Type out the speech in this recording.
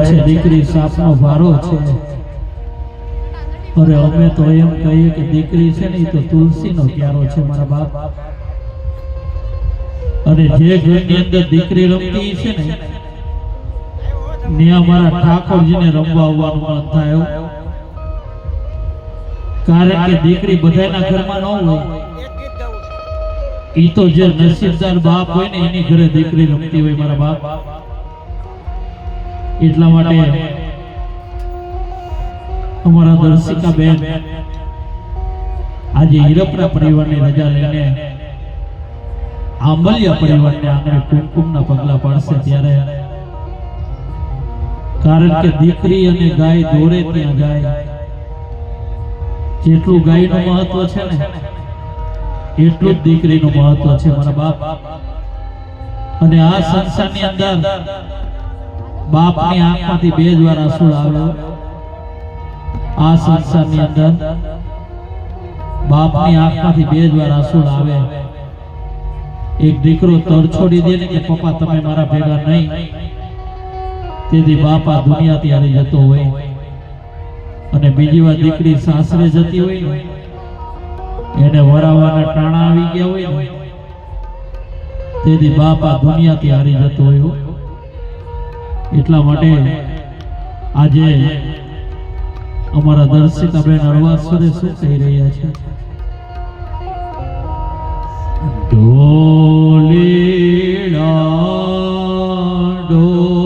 છે દીકરી સાપનો ભારો છે। અરે અમે તો એમ કહીએ કે દીકરી છે ને તો તુલસીનો પ્યારો છે મારા બાપ। અને જે ઘરની અંદર દીકરી રમતી છે ને ત્યાં મારા ઠાકોરજીને રમવા આવવાનું મન થાય। કારણ કે દીકરી બધાના ઘરમાં ન હોય, ઈ તો જે નસીબદાર બાપ હોય ને એની ઘરે દીકરી રમતી હોય મારા બાપ। એટલા માટે અમારા દર્શિકા બેન આજે હીરપરા પરિવારની રજા લઈને આંબલિયા પરિવારને આંગણે કુમકુમના પગલા પાડશે ત્યારે, કારણ કે દીકરી અને ગાય દોરે ત્યાં જાય। જેટલું ગાયનું મહત્વ છે ને એટલું જ દીકરીનું મહત્વ છે મારા બાપ। અને આ સંસારની અંદર બાપની આંખમાંથી બે જ વાર આંસુ આવે। આ સંસારની અંદર બાપની આંખમાંથી બે જ વાર આંસુ આવે। એક દીકરો તર છોડી દે ને કે પપ્પા તમે મારા ભેગા નહીં, તેથી બાપ આ દુનિયાથી હારી જતો હોય। અને બીજી વાર દીકરી સાસરે જતી હોય ને એને વરાવાના ટાણા આવી ગયા હોય ને તેથી બાપ આ દુનિયાથી હારી જતો હોય। એટલા માટે આજે અમારા દર્શિતાબેન અરવાસરે શું કહી રહ્યા છે? ઢોલીડા ઢોલ